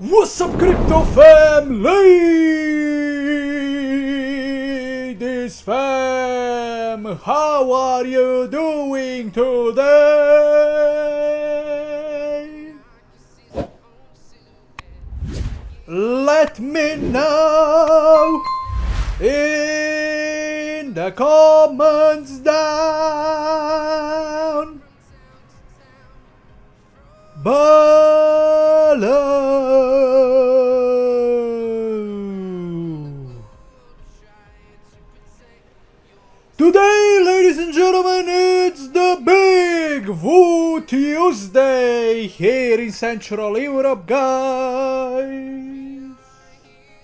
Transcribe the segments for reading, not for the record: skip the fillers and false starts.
What's up, crypto fam? Ladies fam, how are you doing today? Let me know in the comments down below. Today, ladies and gentlemen, it's the Big Woo Tuesday here in Central Europe, guys.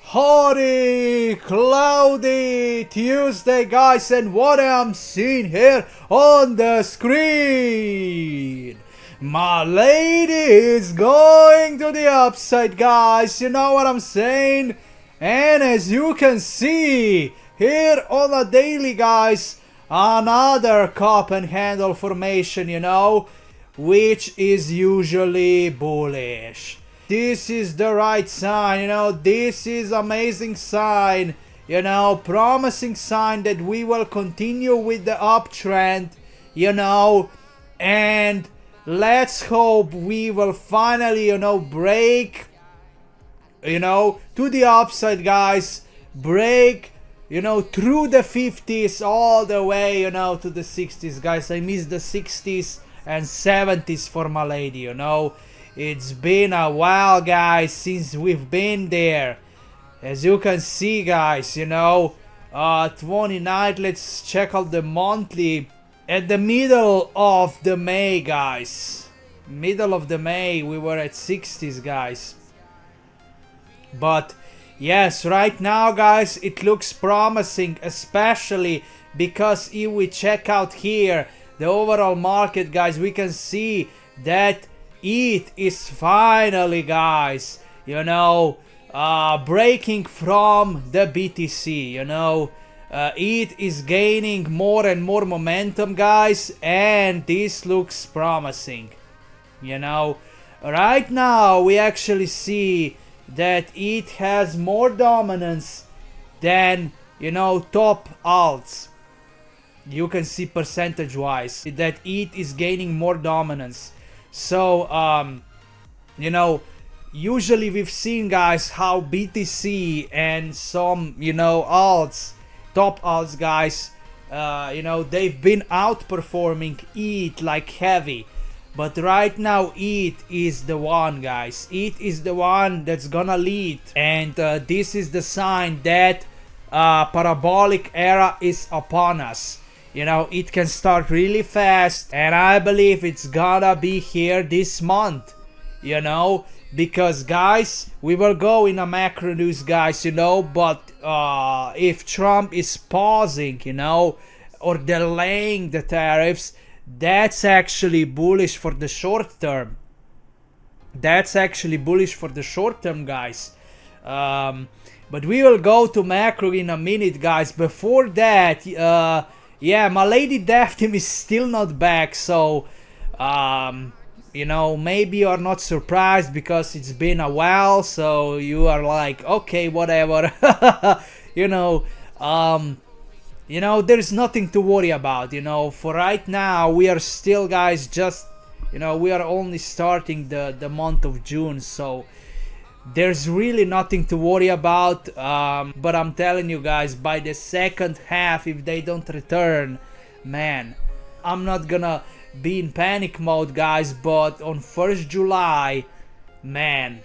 Hotty, cloudy Tuesday, guys, and what I'm seeing here on the screen, Milady is going to the upside, guys. You know what I'm saying? And as you can see here on a daily, guys, another cup and handle formation, you know, which is usually bullish. This is the right sign, you know, this is amazing sign, you know, promising sign that we will continue with the uptrend, you know, and let's hope we will finally, you know, break, you know, to the upside, guys, break, you know, through the 50s all the way, you know, to the 60s, guys. I miss the 60s and 70s for Milady, you know. It's been a while, guys, since we've been there. As you can see, guys, you know, 29, let's check out the monthly. At the middle of the May, guys, middle of the May, we were at 60s, guys. But yes, right now, guys, it looks promising, especially because if we check out here the overall market, guys, we can see that it is finally, guys, you know, breaking from the BTC, you know. It is gaining more and more momentum, guys, and this looks promising, you know. Right now we actually see that it has more dominance than, you know, top alts. You can see percentage wise that it is gaining more dominance. So you know, usually we've seen, guys, how BTC and some, you know, alts, top alts, guys, you know, they've been outperforming ETH like heavy. But right now ETH is the one, guys. ETH is the one that's gonna lead, and this is the sign that parabolic era is upon us. You know, it can start really fast, and I believe it's gonna be here this month, you know, because, guys, we will go in a macro news, guys, you know, but if Trump is pausing, you know, or delaying the tariffs, that's actually bullish for the short term. That's actually bullish for the short term, guys. But we will go to macro in a minute, guys. Before that, yeah, Milady Dev team is still not back, so you know, maybe you're not surprised because it's been a while, so you are like, okay, whatever. You know, there's nothing to worry about, you know. For right now, we are still, guys, just, you know, we are only starting the month of June, so there's really nothing to worry about. But I'm telling you, guys, by the second half, if they don't return, man, I'm not gonna be in panic mode, guys, but on 1st July, man,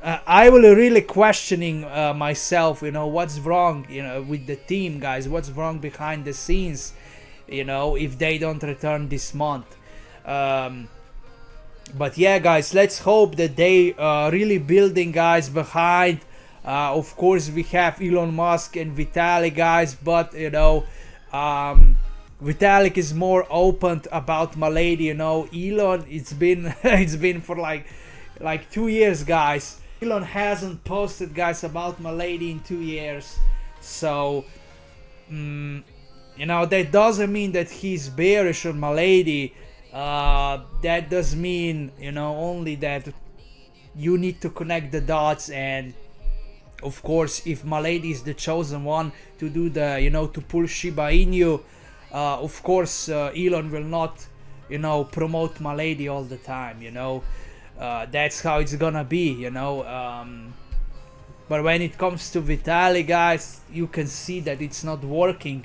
I will really questioning myself, you know, what's wrong, you know, with the team, guys, what's wrong behind the scenes, you know, if they don't return this month. But yeah, guys, let's hope that they really building, guys, behind. Of course, we have Elon Musk and Vitalik, guys, but, you know, Vitalik is more open about Milady, you know. Elon, it's been it's been for like 2 years, guys. Elon hasn't posted, guys, about Milady in 2 years, so you know, that doesn't mean that he's bearish on Milady. That does mean, you know, only that you need to connect the dots. And of course, if Milady is the chosen one to do the, to pull Shiba Inu, of course, Elon will not, promote Milady all the time, that's how it's gonna be, but when it comes to Vitalik, guys, you can see that it's not working.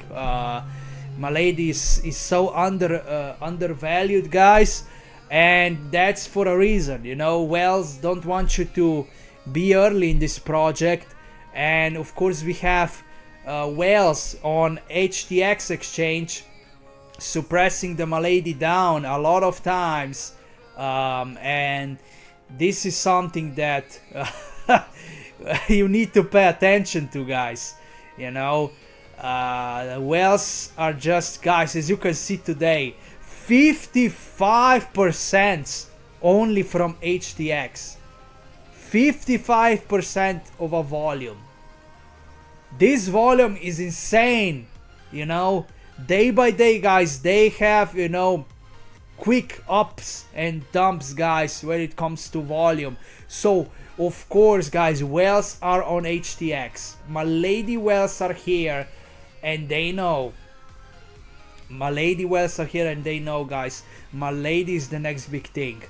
Milady is so undervalued, guys, and that's for a reason. Wells don't want you to be early in this project, and of course we have Wells on HTX exchange suppressing the Milady down a lot of times, and this is something that you need to pay attention to, guys. The wells are just, guys, as you can see today, 55% only from HTX. 55% of a volume. This volume is insane. Day by day, guys, they have, quick ups and dumps, guys, when it comes to volume. So of course, guys, wells are on HTX. Milady wells are here, and they know. Milady wells are here, and they know, guys. Milady is the next big thing.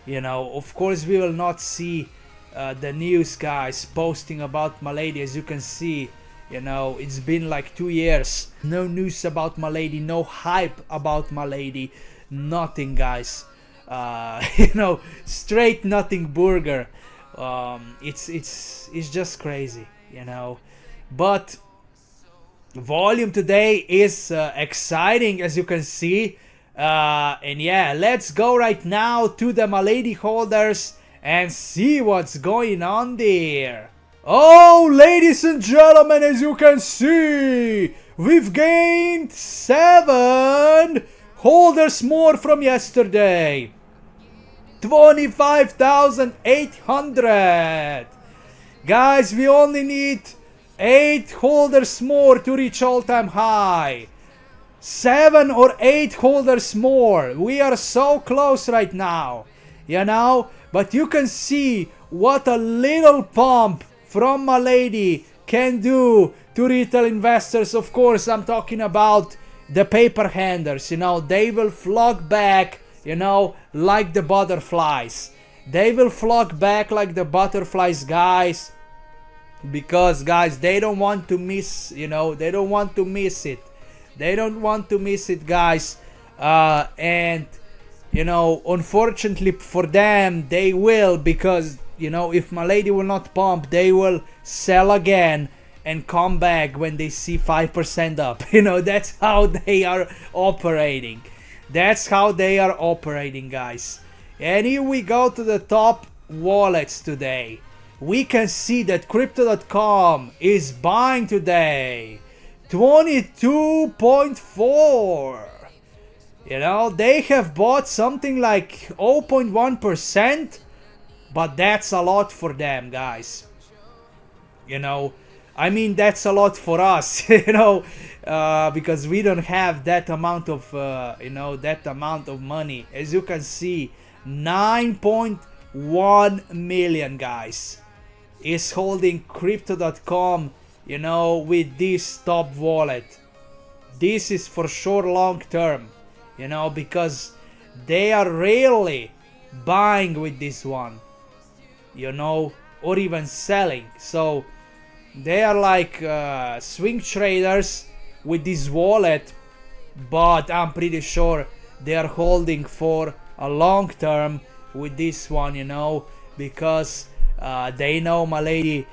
Of course, we will not see the news, guys, posting about Milady. As you can see, it's been like 2 years. No news about Milady, no hype about Milady, nothing, guys. Straight nothing burger. It's just crazy, but volume today is exciting, as you can see, and yeah, let's go right now to the Milady holders and see what's going on there. Oh, ladies and gentlemen, as you can see, we've gained 7 holders more from yesterday. 25,800. Guys, we only need 8 holders more to reach all-time high. 7 or 8 holders more. We are so close right now, but you can see what a little pump from Milady can do to retail investors. Of course, I'm talking about the paper handlers. They will flock back, like the butterflies. They will flock back like the butterflies, guys, because, guys, they don't want to miss, they don't want to miss it. They don't want to miss it, guys. And, unfortunately for them, they will, because, if Milady will not pump, they will sell again and come back when they see 5% up. That's how they are operating. That's how they are operating, guys. And here we go to the top wallets today. We can see that Crypto.com is buying today 22.4. They have bought something like 0.1%, but that's a lot for them, guys. That's a lot for us, because we don't have that amount of, money. As you can see, 9.1 million, guys, is holding Crypto.com, with this top wallet. This is for sure long term, because they are rarely buying with this one, or even selling. So they are like swing traders with this wallet, but I'm pretty sure they are holding for a long term with this one, because they know Milady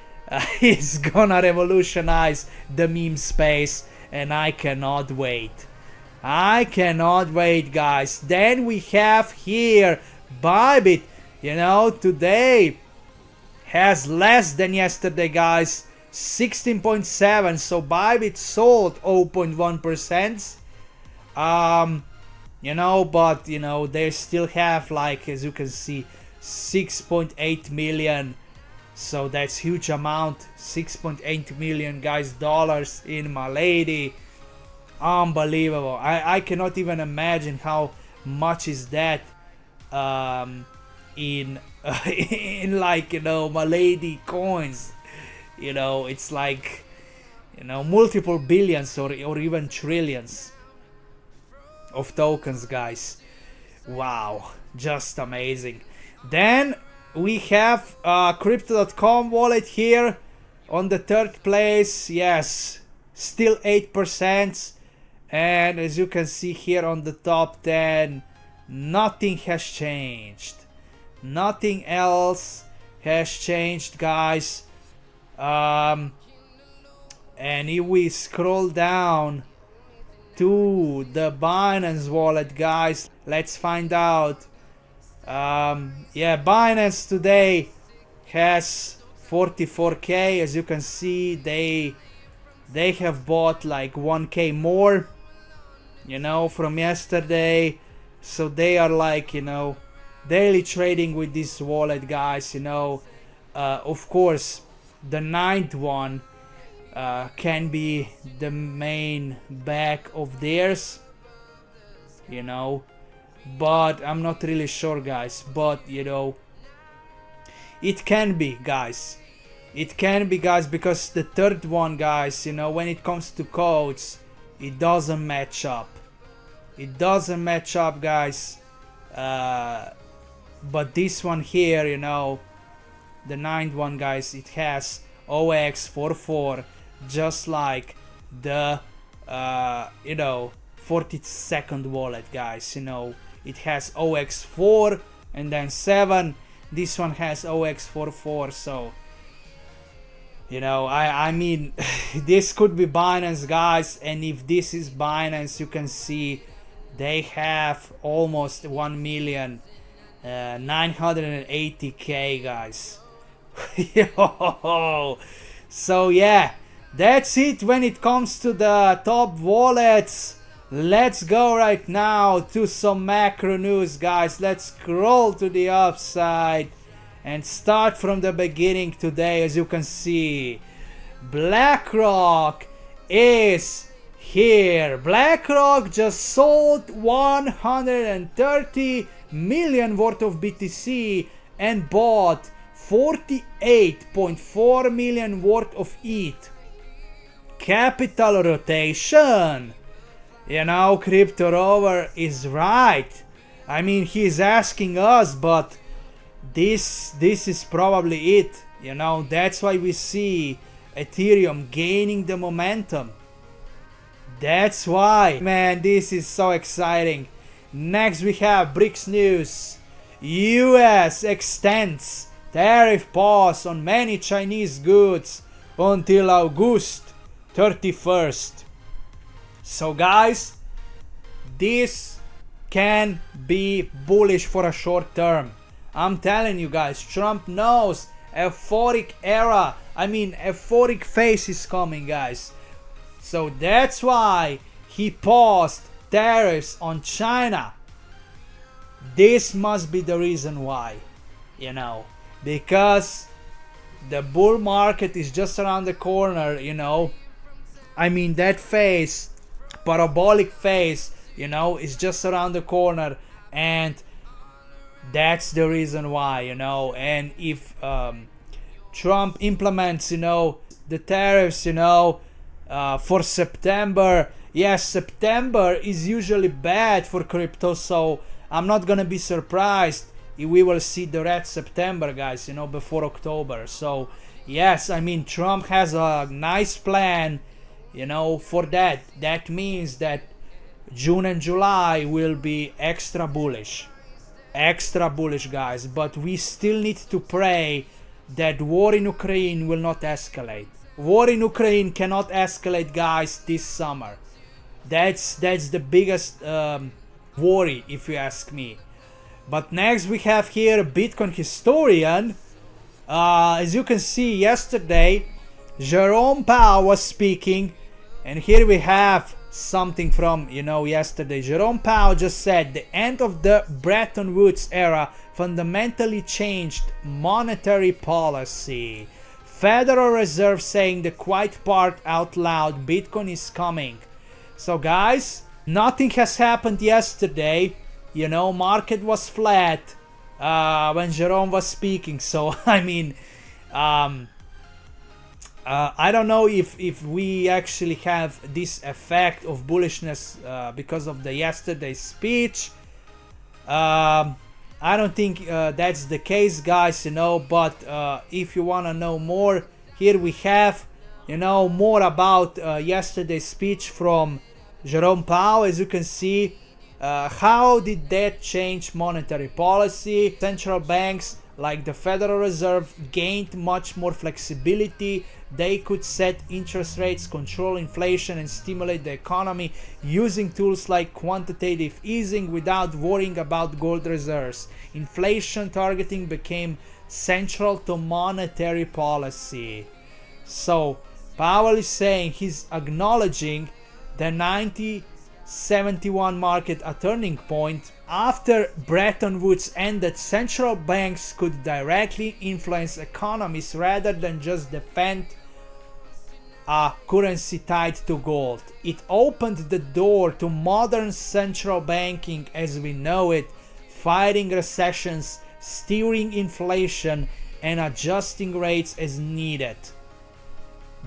is gonna revolutionize the meme space, and I cannot wait. I cannot wait, guys. Then we have here Bybit, today has less than yesterday, guys. 16.7. So Bybit sold 0.1%. But they still have, like, as you can see, 6.8 million. So that's huge amount. 6.8 million, guys, dollars in Milady. Unbelievable. I cannot even imagine how much is that in in like, you know, Milady coins. You know, it's like, you know, multiple billions or even trillions of tokens, guys. Wow, just amazing. Then we have crypto.com wallet here on the third place. Yes, still 8%. And as you can see here on the top 10, nothing has changed. Nothing else has changed, guys. And if we scroll down to the Binance wallet, guys, let's find out. Yeah, Binance today has 44k. As you can see, they have bought like 1k more, you know, from yesterday. So they are like, you know, daily trading with this wallet, guys. You know, of course, the ninth one can be the main back of theirs, you know, but I'm not really sure, guys. But you know, it can be, guys. It can be, guys, because the third one, guys, you know, when it comes to codes, it doesn't match up. It doesn't match up, guys. But this one here, you know, the ninth one, guys, it has OX44, just like the you know, 42nd wallet, guys. You know, it has OX4 and then 7. This one has OX44. So, you know, I mean, this could be Binance, guys. And if this is Binance, you can see they have almost 1,980,000, guys. Yo. So yeah, that's it when it comes to the top wallets. Let's go right now to some macro news, guys. Let's scroll to the upside and start from the beginning today. As you can see, Blackrock is here. Blackrock just sold 130 million worth of BTC and bought 48.4 million worth of ETH. Capital rotation. You know, Crypto Rover is right. I mean, he's asking us, but this is probably it. You know, that's why we see Ethereum gaining the momentum. That's why, man, this is so exciting. Next we have BRICS news. US extends tariff pause on many Chinese goods until August 31st. So guys, this can be bullish for a short term. I'm telling you guys, Trump knows euphoric era, I mean euphoric phase is coming, guys. So that's why he paused tariffs on China. This must be the reason why, you know, because the bull market is just around the corner, you know. I mean, that phase, parabolic phase, you know, is just around the corner, and that's the reason why, you know. And if Trump implements, you know, the tariffs, you know, for September, yes, September is usually bad for crypto, so I'm not gonna be surprised if we will see the red September, guys, you know, before October. So yes, I mean, Trump has a nice plan, you know, for that. That means that June and July will be extra bullish, guys. But we still need to pray that war in Ukraine will not escalate. War in Ukraine cannot escalate, guys, this summer. That's the biggest worry, if you ask me. But next we have here Bitcoin historian. As you can see, yesterday Jerome Powell was speaking, and here we have something from, you know, yesterday. Jerome Powell just said the end of the Bretton Woods era fundamentally changed monetary policy. Federal Reserve saying the quiet part out loud, Bitcoin is coming. So guys, nothing has happened yesterday. You know, market was flat. when Jerome was speaking. So I mean, I don't know if we actually have this effect of bullishness because of the yesterday's speech. I don't think that's the case, guys, you know, but if you want to know more, here we have, you know, more about yesterday's speech from Jerome Powell. As you can see, how did that change monetary policy? Central banks like the Federal Reserve gained much more flexibility. They could set interest rates, control inflation, and stimulate the economy using tools like quantitative easing without worrying about gold reserves. Inflation targeting became central to monetary policy. So Powell is saying he's acknowledging the 1971 market a turning point. After Bretton Woods ended, central banks could directly influence economies rather than just defend a currency tied to gold. It opened the door to modern central banking as we know it, fighting recessions, steering inflation, and adjusting rates as needed.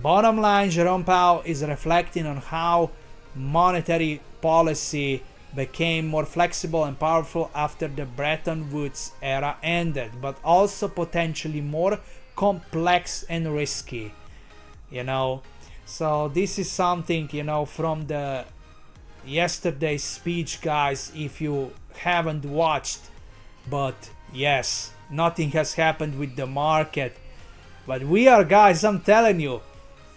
Bottom line, Jerome Powell is reflecting on how monetary policy became more flexible and powerful after the Bretton Woods era ended, but also potentially more complex and risky, you know. So this is something, you know, from the yesterday's speech, guys, if you haven't watched. But yes, nothing has happened with the market, but we are, guys, I'm telling you,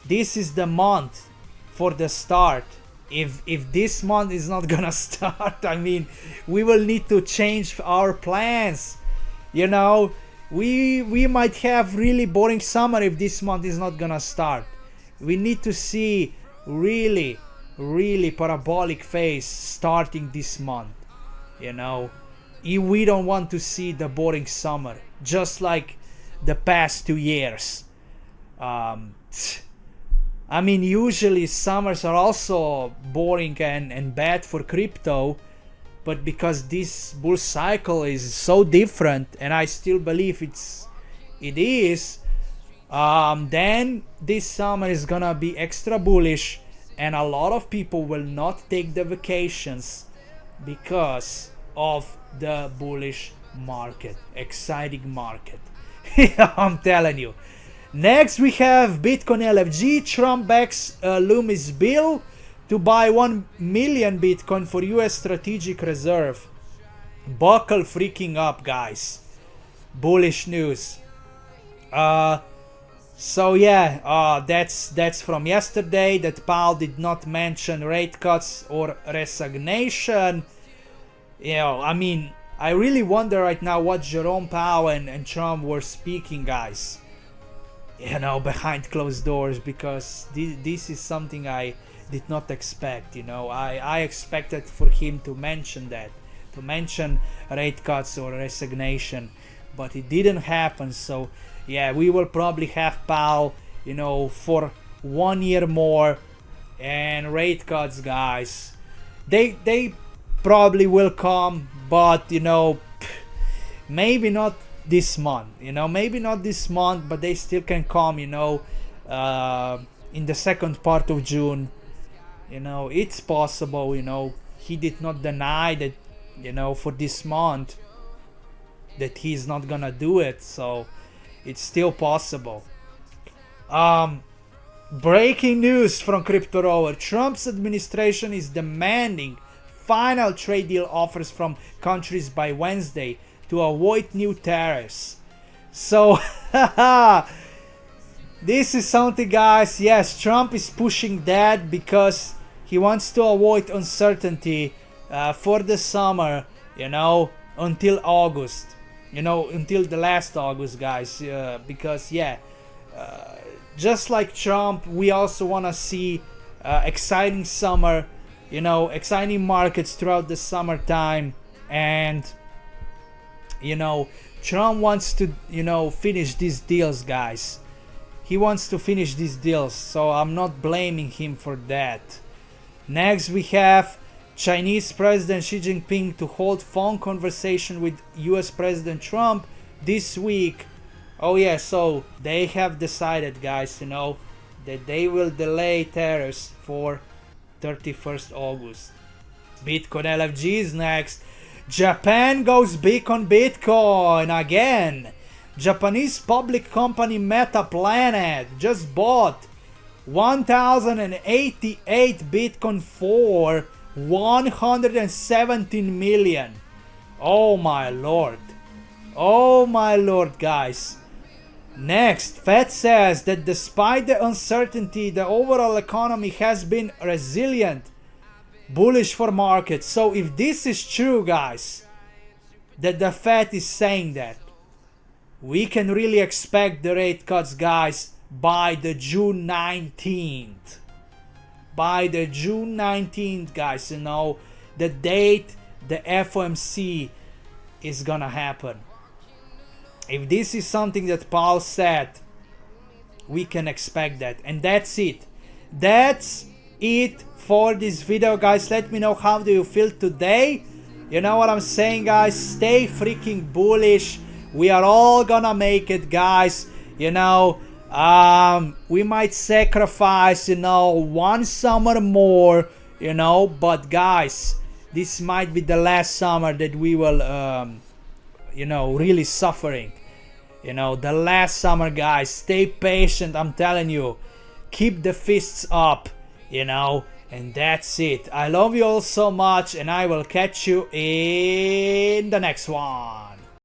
this is the month for the start. If this month is not gonna start, I mean, we will need to change our plans, you know. We might have really boring summer if this month is not gonna start. We need to see really parabolic phase starting this month, you know. We don't want to see the boring summer just like the past 2 years. I mean, usually summers are also boring and bad for crypto, but because this bull cycle is so different, and I still believe it is, then this summer is gonna be extra bullish, and a lot of people will not take the vacations because of the bullish market, exciting market. I'm telling you. Next we have Bitcoin LFG. Trump backs Loomis bill to buy 1 million Bitcoin for US strategic reserve. Buckle freaking up, guys. Bullish news. So yeah, that's from yesterday, that Powell did not mention rate cuts or resignation. You know, I mean, I really wonder right now what Jerome Powell and Trump were speaking, guys, you know, behind closed doors, because this is something I did not expect, you know. I expected for him to mention that, to mention rate cuts or resignation, but it didn't happen. So yeah, we will probably have Powell, you know, for 1 year more, and rate cuts, guys, they probably will come, but you know, maybe not this month, you know, maybe not this month, but they still can come, you know, in the second part of June, you know. It's possible, you know. He did not deny that, you know, for this month that he's not gonna do it, so it's still possible. Breaking news from Crypto Rover. Trump's administration is demanding final trade deal offers from countries by Wednesday to avoid new tariffs. So this is something, guys. Yes, Trump is pushing that because he wants to avoid uncertainty for the summer, you know, until August, you know, until the last August, guys, because yeah, just like Trump, we also want to see exciting summer, you know, exciting markets throughout the summertime. And you know, Trump wants to, you know, finish these deals, guys. He wants to finish these deals, so I'm not blaming him for that. Next we have Chinese President Xi Jinping to hold phone conversation with US President Trump this week. Oh yeah, so they have decided, guys, you know, that they will delay tariffs for 31st August. Bitcoin LFG is next. Japan goes big on Bitcoin again. Japanese public company Meta Planet just bought 1088 Bitcoin for 117 million. Oh my lord. Oh my lord, guys. Next, Fed says that despite the uncertainty, the overall economy has been resilient, bullish for markets. So if this is true, guys, that the Fed is saying that, we can really expect the rate cuts, guys, by the June 19th. By the June 19th, guys, you know, the date the FOMC is gonna happen. If this is something that Powell said, we can expect that. And that's it. That's it for this video, guys. Let me know, how do you feel today? You know what I'm saying, guys? Stay freaking bullish. We are all gonna make it, guys. You know, we might sacrifice, you know, one summer more, you know, but guys, this might be the last summer that we will you know, really suffering. You know, the last summer, guys. Stay patient, I'm telling you. Keep the fists up, you know, and that's it. I love you all so much, and I will catch you in the next one.